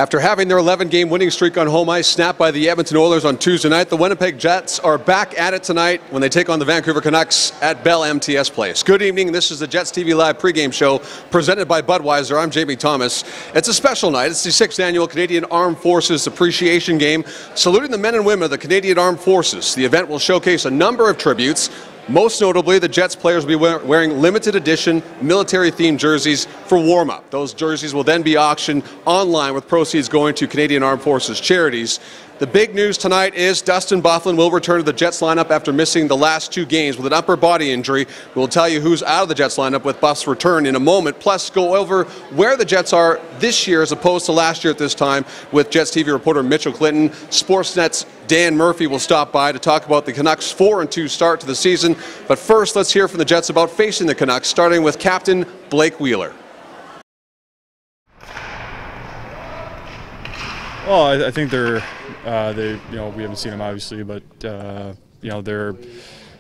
After having their 11-game winning streak on home ice snapped by the Edmonton Oilers on Tuesday night, the Winnipeg Jets are back at it tonight when they take on the Vancouver Canucks at Bell MTS Place. Good evening. This is the JetsTV Live pregame show presented by Budweiser. I'm Jamie Thomas. It's a special night. It's the 6th annual Canadian Armed Forces Appreciation Game, saluting the men and women of the Canadian Armed Forces. The event will showcase a number of tributes. Most notably, the Jets players will be wearing limited edition military-themed jerseys for warm-up. Those jerseys will then be auctioned online with proceeds going to Canadian Armed Forces charities. The big news tonight is Dustin Byfuglien will return to the Jets lineup after missing the last 2 games with an upper body injury. We'll tell you who's out of the Jets lineup with Buff's return in a moment, plus go over where the Jets are this year as opposed to last year at this time with Jets TV reporter Mitchell Clinton. Sportsnet's Dan Murphy will stop by to talk about the Canucks' 4-2 start to the season. But first, let's hear from the Jets about facing the Canucks, starting with captain Blake Wheeler. Well, I think they we haven't seen them obviously, but they're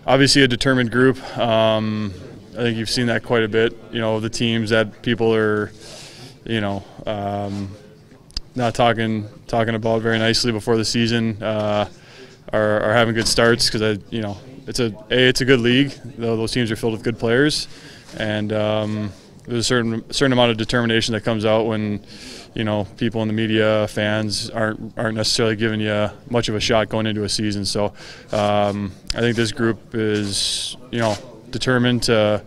obviously a determined group. I think you've seen that quite a bit. The teams that people are, not talking about very nicely before the season are having good starts because it's a good league. Those teams are filled with good players, and there's a certain amount of determination that comes out when people in the media, fans aren't necessarily giving you much of a shot going into a season. So I think this group is determined to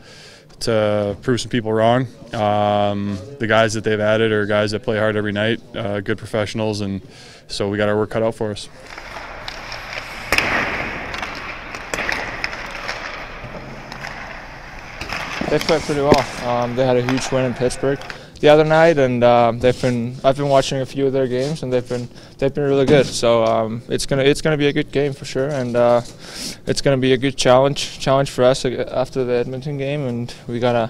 prove some people wrong. The guys that they've added are guys that play hard every night, good professionals, and so we got our work cut out for us. They played pretty well. They had a huge win in Pittsburgh the other night, and I've been watching a few of their games, and they've been really good. So it's gonna be a good game for sure, and it's gonna be a good challenge for us after the Edmonton game, and we gotta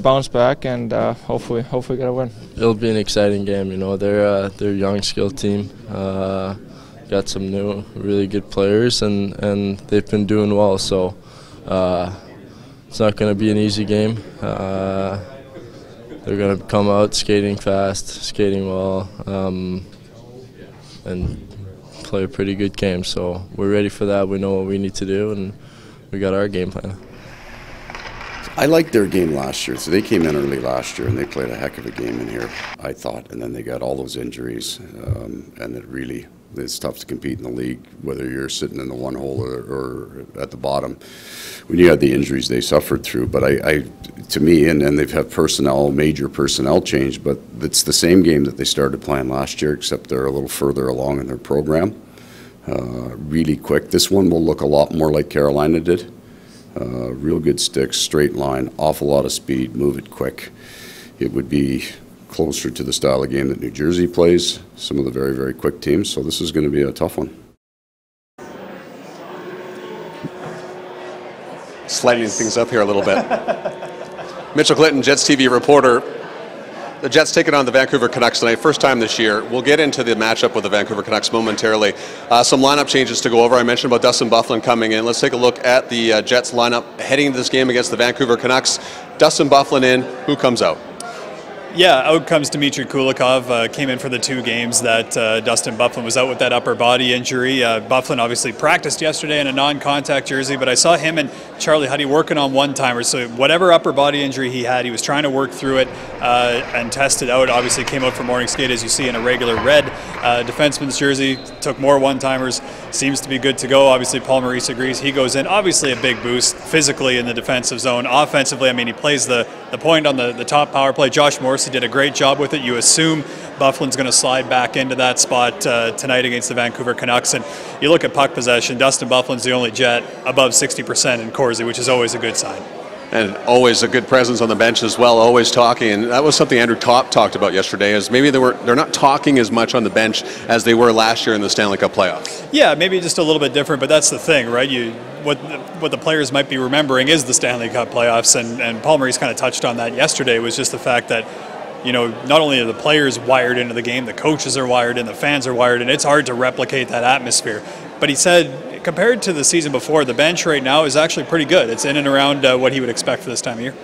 bounce back and hopefully get a win. It'll be an exciting game. They're a young, skilled team. Got some new, really good players, and they've been doing well. So it's not going to be an easy game. They're going to come out skating fast, skating well, and play a pretty good game. So we're ready for that. We know what we need to do, and we got our game plan. I liked their game last year. So they came in early last year, and they played a heck of a game in here, I thought. And then they got all those injuries, and it's tough to compete in the league, whether you're sitting in the one hole or at the bottom. When you had the injuries they suffered through, but to me, and they've had major personnel change, but it's the same game that they started playing last year, except they're a little further along in their program. Really quick. This one will look a lot more like Carolina did. Real good sticks, straight line, awful lot of speed, move it quick. It would be closer to the style of game that New Jersey plays, some of the very, very quick teams, so this is going to be a tough one. Sliding things up here a little bit. Mitchell Clinton, Jets TV reporter. The Jets taking on the Vancouver Canucks tonight, first time this year. We'll get into the matchup with the Vancouver Canucks momentarily. Some lineup changes to go over. I mentioned about Dustin Byfuglien coming in. Let's take a look at the Jets lineup heading into this game against the Vancouver Canucks. Dustin Byfuglien in. Who comes out? Yeah, out comes Dmitry Kulikov. Came in for the 2 games that Dustin Byfuglien was out with that upper body injury. Byfuglien obviously practiced yesterday in a non-contact jersey, but I saw him and Charlie Huddy working on one-timers. So whatever upper body injury he had, he was trying to work through it and test it out. Obviously came out for morning skate, as you see, in a regular red defenseman's jersey. Took more one-timers. Seems to be good to go. Obviously Paul Maurice agrees. He goes in. Obviously a big boost physically in the defensive zone. Offensively, I mean, he plays the point on the top power play. Josh Morrissey did a great job with it. You assume Byfuglien's going to slide back into that spot tonight against the Vancouver Canucks. And you look at puck possession, Dustin Byfuglien's the only Jet above 60% in Corsi, which is always a good sign. And always a good presence on the bench as well, always talking. And that was something Andrew Kopp talked about yesterday, is maybe they're not talking as much on the bench as they were last year in the Stanley Cup playoffs. Yeah, maybe just a little bit different, but that's the thing, right? What the players might be remembering is the Stanley Cup playoffs, and Paul Maurice kind of touched on that yesterday, was just the fact that not only are the players wired into the game, the coaches are wired in, the fans are wired in. It's hard to replicate that atmosphere. But he said, compared to the season before, the bench right now is actually pretty good. It's in and around what he would expect for this time of year.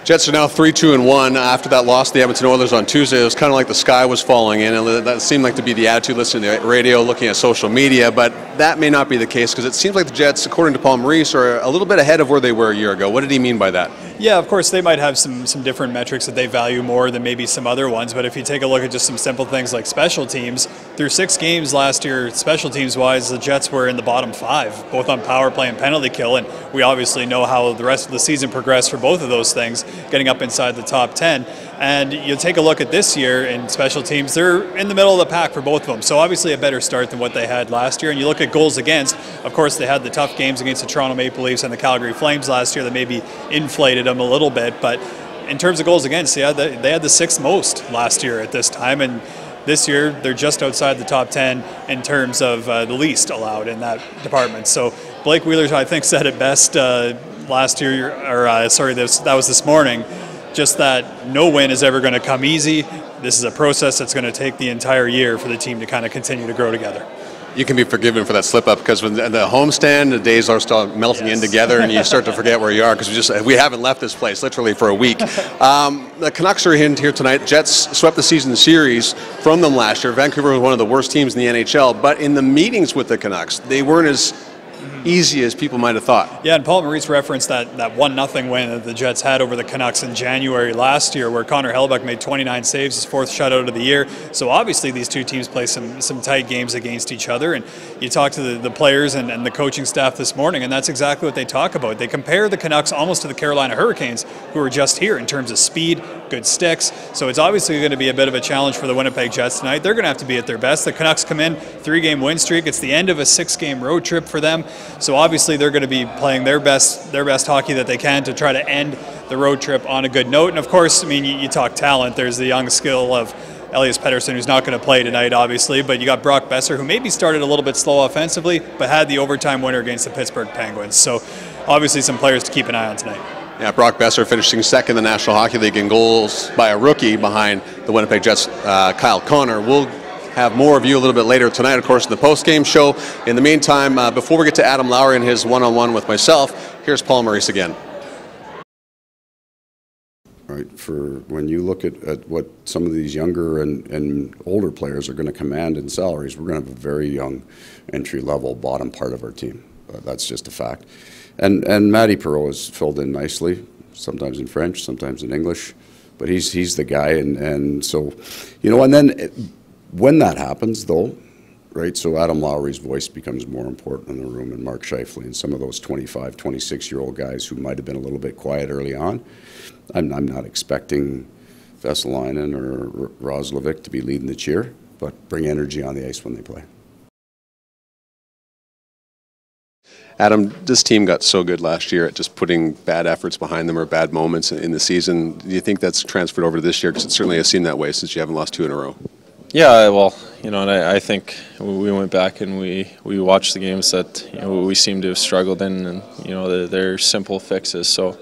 Jets are now 3-2-1 after that loss to the Edmonton Oilers on Tuesday. It was kind of like the sky was falling in, and that seemed like to be the attitude listening to the radio, looking at social media, but that may not be the case because it seems like the Jets, according to Paul Maurice, are a little bit ahead of where they were a year ago. What did he mean by that? Yeah, of course, they might have some different metrics that they value more than maybe some other ones, but if you take a look at just some simple things like special teams, through 6 games last year, special teams-wise, the Jets were in the bottom 5, both on power play and penalty kill, and we obviously know how the rest of the season progressed for both of those things, getting up inside the top 10. And you take a look at this year in special teams, they're in the middle of the pack for both of them. So obviously a better start than what they had last year. And you look at goals against, of course they had the tough games against the Toronto Maple Leafs and the Calgary Flames last year that maybe inflated them a little bit. But in terms of goals against, they had the 6th most last year at this time. And this year they're just outside the top 10 in terms of the least allowed in that department. So Blake Wheeler, I think, said it best last year, or that was this morning, just that no win is ever going to come easy. This is a process that's going to take the entire year for the team to kind of continue to grow together. You can be forgiven for that slip up because when the homestand, the days are still melting in together, and you start to forget where you are because we haven't left this place literally for a week. The Canucks are in here tonight. Jets swept the season series from them last year. Vancouver was one of the worst teams in the NHL, but in the meetings with the Canucks, they weren't as easy as people might have thought. Yeah, and Paul Maurice referenced that 1-0 win that the Jets had over the Canucks in January last year, where Connor Hellebuyck made 29 saves, his 4th shutout of the year. So obviously these two teams play some tight games against each other, and you talk to the players and the coaching staff this morning, and that's exactly what they talk about. They compare the Canucks almost to the Carolina Hurricanes, who are just here in terms of speed, good sticks. So it's obviously going to be a bit of a challenge for the Winnipeg Jets tonight. They're going to have to be at their best. The Canucks come in 3-game win streak. It's the end of a 6-game road trip for them. So obviously they're going to be playing their best hockey that they can to try to end the road trip on a good note. And of course, I mean, you talk talent. There's the young skill of Elias Pettersson, who's not going to play tonight, obviously, but you got Brock Besser, who maybe started a little bit slow offensively, but had the overtime winner against the Pittsburgh Penguins. So obviously some players to keep an eye on tonight. Yeah, Brock Besser finishing 2nd in the National Hockey League in goals by a rookie behind the Winnipeg Jets' Kyle Connor. We'll have more of you a little bit later tonight, of course, in the post-game show. In the meantime, before we get to Adam Lowry and his one-on-one with myself, here's Paul Maurice again. Right, for when you look at what some of these younger and older players are going to command in salaries, we're going to have a very young entry-level bottom part of our team. That's just a fact. And Matty Perreault has filled in nicely, sometimes in French, sometimes in English, but he's the guy, and so, you know, and then when that happens, though, right, so Adam Lowry's voice becomes more important in the room, and Mark Scheifele and some of those 25, 26-year-old guys who might have been a little bit quiet early on. I'm not expecting Vesalainen or Roslovic to be leading the cheer, but bring energy on the ice when they play. Adam, this team got so good last year at just putting bad efforts behind them or bad moments in the season. Do you think that's transferred over to this year? Because it certainly has seemed that way since you haven't lost 2 in a row. Yeah, well, you know, and I think we went back and we watched the games that, you know, we seem to have struggled in, and, you know, they're simple fixes. So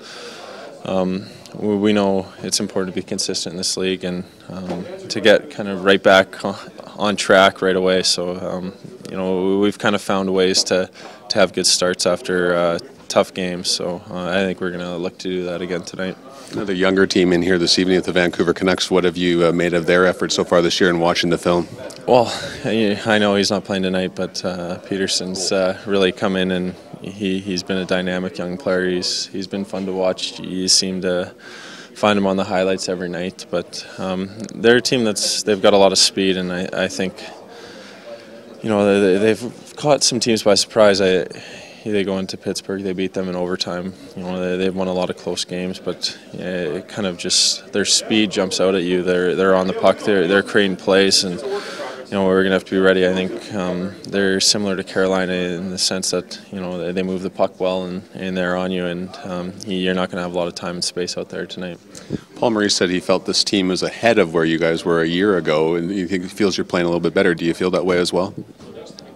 we know it's important to be consistent in this league and to get kind of right back on track right away. So, you know, we've kind of found ways to have good starts after tough games. So I think we're going to look to do that again tonight. Another younger team in here this evening at the Vancouver Canucks. What have you made of their efforts so far this year in watching the film? Well, I know he's not playing tonight, but Peterson's really come in, and he's been a dynamic young player. He's been fun to watch. You seem to find him on the highlights every night. But they're a team they've got a lot of speed, and I think, you know, they've caught some teams by surprise. They go into Pittsburgh, they beat them in overtime. You know, they've won a lot of close games, but it kind of just, their speed jumps out at you. They're on the puck, they're creating plays, and, you know, we're going to have to be ready. I think they're similar to Carolina in the sense that, you know, they move the puck well and they're on you, and you're not going to have a lot of time and space out there tonight. Paul Maurice said he felt this team was ahead of where you guys were a year ago, and he feels you're playing a little bit better. Do you feel that way as well?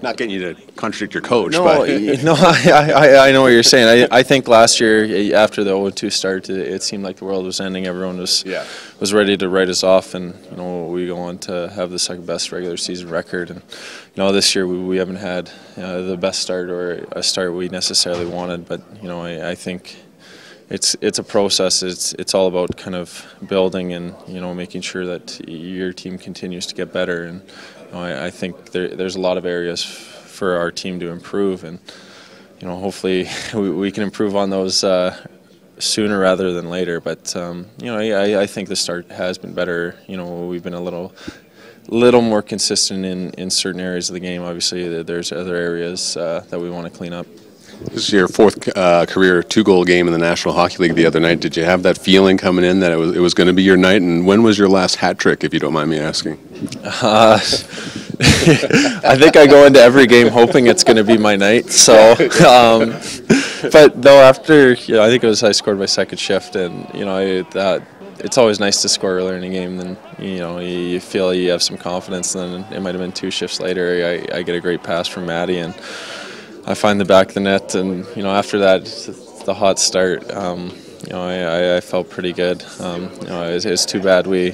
Not getting you to contradict your coach. No, but no, I know what you're saying. I think last year, after the 0-2 start, it seemed like the world was ending. Everyone was ready to write us off, and, you know, we go on to have the second best regular season record. And, you know, this year we haven't had the best start or a start we necessarily wanted. But, you know, I think, it's a process. It's all about kind of building and making sure that your team continues to get better. And I think there's a lot of areas for our team to improve, and hopefully we can improve on those sooner rather than later. But I think the start has been better. We've been a little more consistent in certain areas of the game. Obviously, there's other areas that we want to clean up. This is your fourth career 2-goal game in the National Hockey League the other night. Did you have that feeling coming in that it was going to be your night? And when was your last hat trick, if you don't mind me asking? I think I go into every game hoping it's going to be my night. So, but though after, I think I scored my second shift, and it's always nice to score earlier in a game. Then you feel you have some confidence. And then it might have been 2 shifts later, I get a great pass from Maddie, and I find the back of the net, and after that, the hot start. I felt pretty good. It's too bad we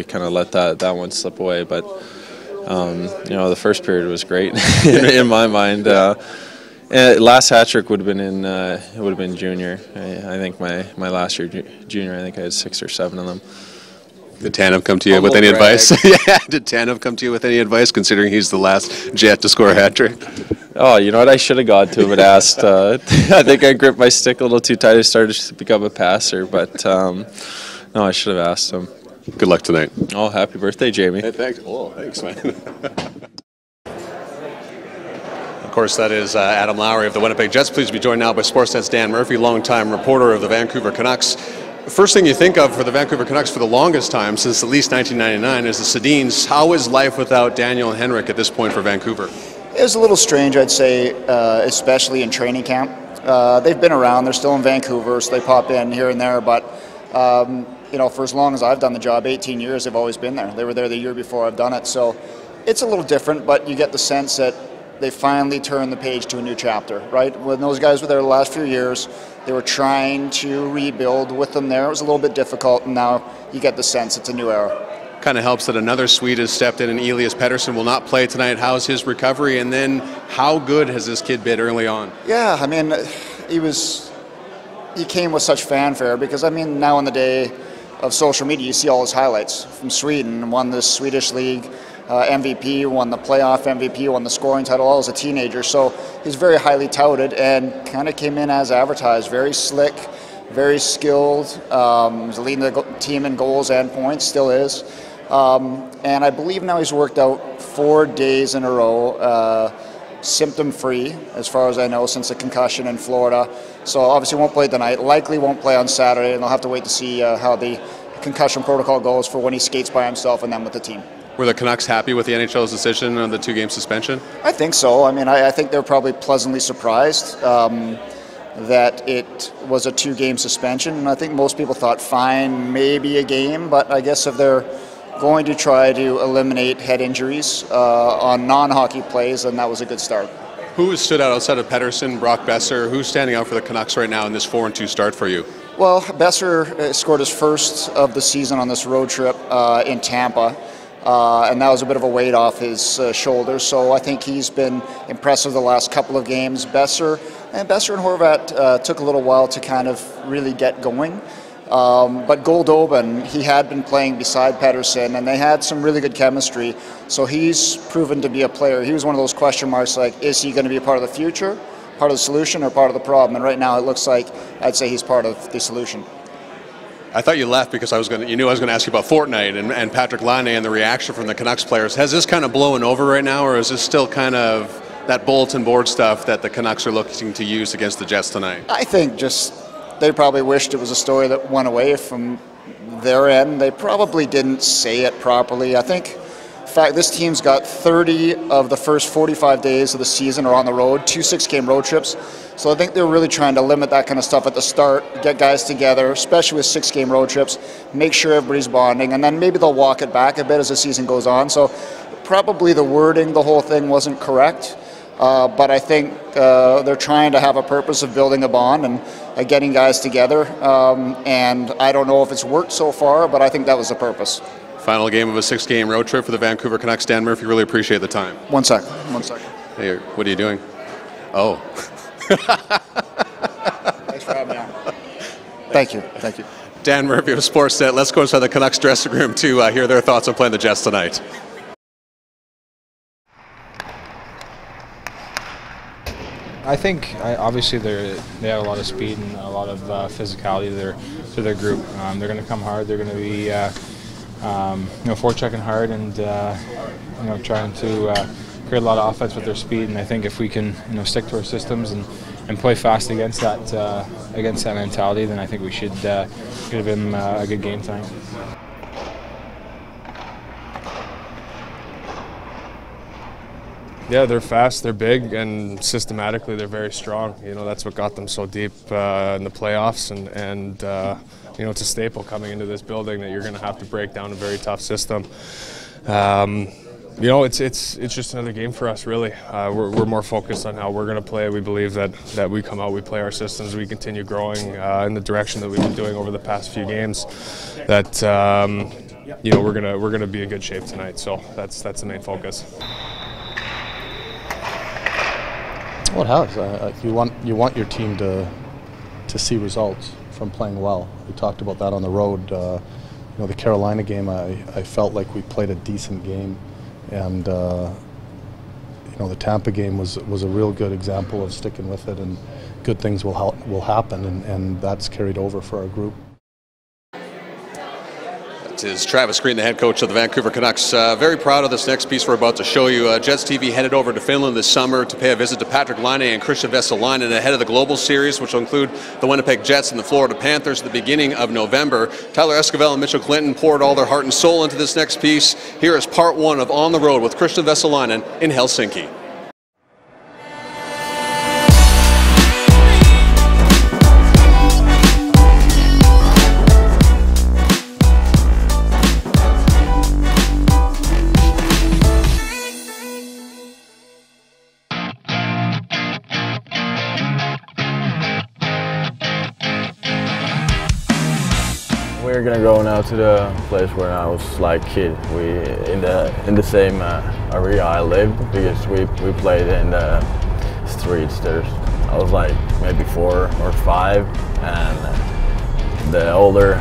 kind of let that one slip away, but the first period was great in my mind. Last hat trick would have been junior. I think my last year junior, I think I had 6 or 7 of them. Did Tanev come to you with any advice? Yeah, did Tanev come to you with any advice, considering he's the last Jet to score a hat trick? Oh, you know what? I should have gone to him and asked. I think I gripped my stick a little too tight. I started to become a passer, but no, I should have asked him. Good luck tonight. Oh, happy birthday, Jamie. Hey, thanks. Oh, thanks, man. Of course, that is Adam Lowry of the Winnipeg Jets. Pleased to be joined now by Sportsnet's Dan Murphy, longtime reporter of the Vancouver Canucks. First thing you think of for the Vancouver Canucks for the longest time, since at least 1999, is the Sedins. How is life without Daniel and Henrik at this point for Vancouver? It was a little strange, I'd say, especially in training camp. They've been around. They're still in Vancouver, so they pop in here and there. But, for as long as I've done the job, 18 years, they've always been there. They were there the year before I've done it. So it's a little different, but you get the sense that they finally turned the page to a new chapter, right? When those guys were there the last few years, they were trying to rebuild with them there. It was a little bit difficult, and now you get the sense it's a new era. Kind of helps that another Swede has stepped in, and Elias Pettersson will not play tonight. How's his recovery? And then how good has this kid been early on? Yeah, I mean, he came with such fanfare because, now in the day of social media, you see all his highlights from Sweden. Won the Swedish League MVP, won the playoff MVP, won the scoring title all as a teenager. So he's very highly touted and kind of came in as advertised. Very slick, very skilled. He's leading the team in goals and points, still is. And I believe now he's worked out 4 days in a row, symptom-free, as far as I know, since the concussion in Florida. So obviously won't play tonight, likely won't play on Saturday, and they'll have to wait to see how the concussion protocol goes for when he skates by himself and then with the team. Were the Canucks happy with the NHL's decision on the 2-game suspension? I think so. I think they're probably pleasantly surprised that it was a 2-game suspension. And I think most people thought fine, maybe a game, but I guess if they're going to try to eliminate head injuries on non-hockey plays, then that was a good start. Who has stood out outside of Pettersson, Brock Besser? Who's standing out for the Canucks right now in this 4-2 start for you? Well, Besser scored his first of the season on this road trip in Tampa. And that was a bit of a weight off his shoulders. So I think he's been impressive the last couple of games. Besser and Horvat took a little while to kind of really get going. But Goldobin, he had been playing beside Pettersson, and they had some really good chemistry. So he's proven to be a player. He was one of those question marks, like, is he going to be a part of the future, part of the solution, or part of the problem? And right now it looks like I'd say he's part of the solution. I thought you left because you knew I was going to ask you about Fortnite and Patrick Laine and the reaction from the Canucks players. Has this kind of blown over right now, or is this still kind of that bulletin board stuff that the Canucks are looking to use against the Jets tonight? I think just they probably wished it was a story that went away from their end. They probably didn't say it properly. I think, in fact, this team's got 30 of the first 45 days of the season are on the road, 2 6-game road trips. So I think they're really trying to limit that kind of stuff at the start, get guys together, especially with 6-game road trips, make sure everybody's bonding, and then maybe they'll walk it back a bit as the season goes on. So probably the wording, the whole thing wasn't correct, but I think they're trying to have a purpose of building a bond and getting guys together, and I don't know if it's worked so far, but I think that was the purpose. Final game of a 6-game road trip for the Vancouver Canucks. Dan Murphy, really appreciate the time. 1 second. Hey, what are you doing? Oh. Thanks for having me on. Thank you. Thank you. Dan Murphy of Sportsnet. Let's go inside the Canucks dressing room to hear their thoughts on playing the Jets tonight. I think obviously they have a lot of speed and a lot of physicality to their group. They're going to come hard. They're going to be forechecking hard and trying to create a lot of offense with their speed. And I think if we can stick to our systems and play fast against that mentality, then I think we should give them a good game tonight. Yeah, they're fast, they're big, and systematically they're very strong. That's what got them so deep in the playoffs, and it's a staple coming into this building that you're going to have to break down a very tough system. It's just another game for us, really. We're more focused on how we're going to play. We believe that we come out, we play our systems, we continue growing in the direction that we've been doing over the past few games. That we're gonna be in good shape tonight. So that's the main focus. Well, it has. You want your team to see results from playing well. We talked about that on the road. The Carolina game, I felt like we played a decent game, and the Tampa game was a real good example of sticking with it, and good things will happen, and that's carried over for our group. Is Travis Green, the head coach of the Vancouver Canucks. Very proud of this next piece we're about to show you. JetsTV headed over to Finland this summer to pay a visit to Patrik Laine and Christian Vesalainen ahead of the Global Series, which will include the Winnipeg Jets and the Florida Panthers at the beginning of November. Tyler Esquivel and Mitchell Clinton poured all their heart and soul into this next piece. Here is part one of On the Road with Christian Vesalainen in Helsinki. We're gonna go now to the place where I was like kid. We in the same area I lived, because we played in the streets. I was like maybe 4 or 5, and the older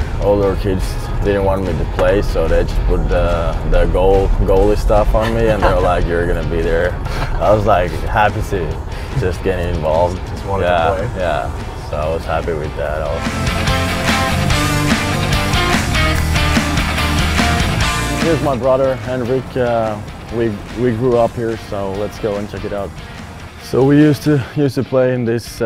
kids didn't want me to play, so they just put the goalie stuff on me, and they're like, "You're gonna be there." I was like happy to just get involved. Just wanted to play. Yeah. So I was happy with that also. Here's my brother Henrik. We grew up here, so let's go and check it out. So we used to play in this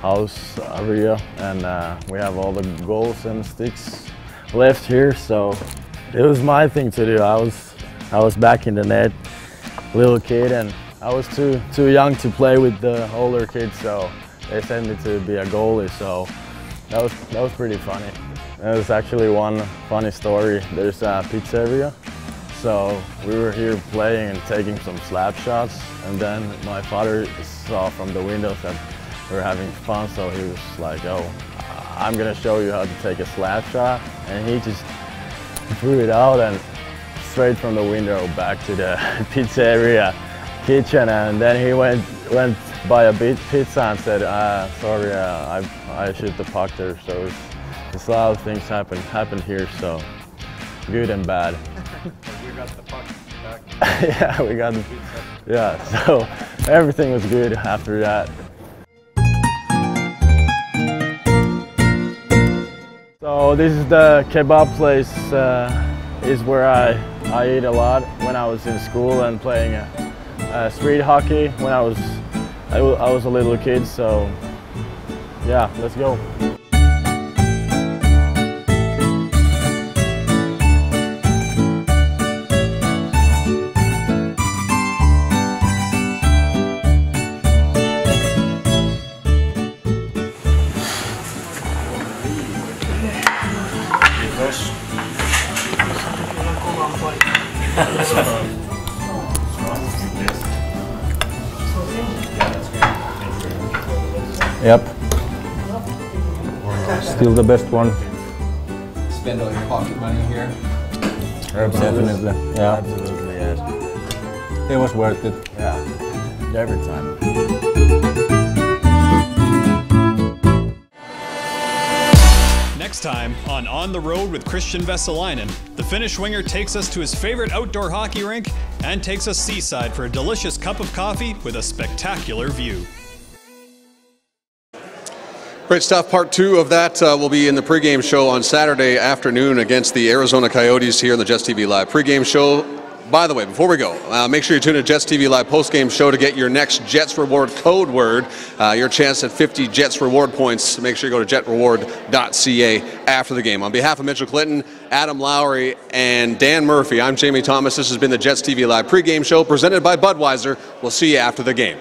house area, and we have all the goals and sticks left here. So it was my thing to do. I was back in the net, little kid, and I was too young to play with the older kids, so they sent me to be a goalie. So that was pretty funny. There's actually one funny story. There's a pizzeria, so we were here playing and taking some slap shots, and then my father saw from the windows that we were having fun, so he was like, "Oh, I'm gonna show you how to take a slap shot," and he just threw it out and straight from the window back to the pizzeria kitchen, and then he went by a pizza and said, "Sorry, I shoot the puck there." So a lot of things happened here, so good and bad. We got the puck back. Yeah, we got. Yeah, so everything was good after that. So this is the kebab place. Is where I eat a lot when I was in school and playing street hockey when I was a little kid. So yeah, let's go. Yep. Still the best one. Spend all your pocket money here? Definitely. Yeah. Absolutely, yes. It was worth it. Yeah. Every time. Next time on the Road with Christian Vesalainen, the Finnish winger takes us to his favorite outdoor hockey rink and takes us seaside for a delicious cup of coffee with a spectacular view. Great stuff. Part 2 of that will be in the pregame show on Saturday afternoon against the Arizona Coyotes here in the JetsTV Live pregame show. By the way, before we go, make sure you tune in to JetsTV Live postgame show to get your next Jets Reward code word, your chance at 50 Jets Reward points. Make sure you go to jetreward.ca after the game. On behalf of Mitchell Clinton, Adam Lowry, and Dan Murphy, I'm Jamie Thomas. This has been the JetsTV Live pregame show presented by Budweiser. We'll see you after the game.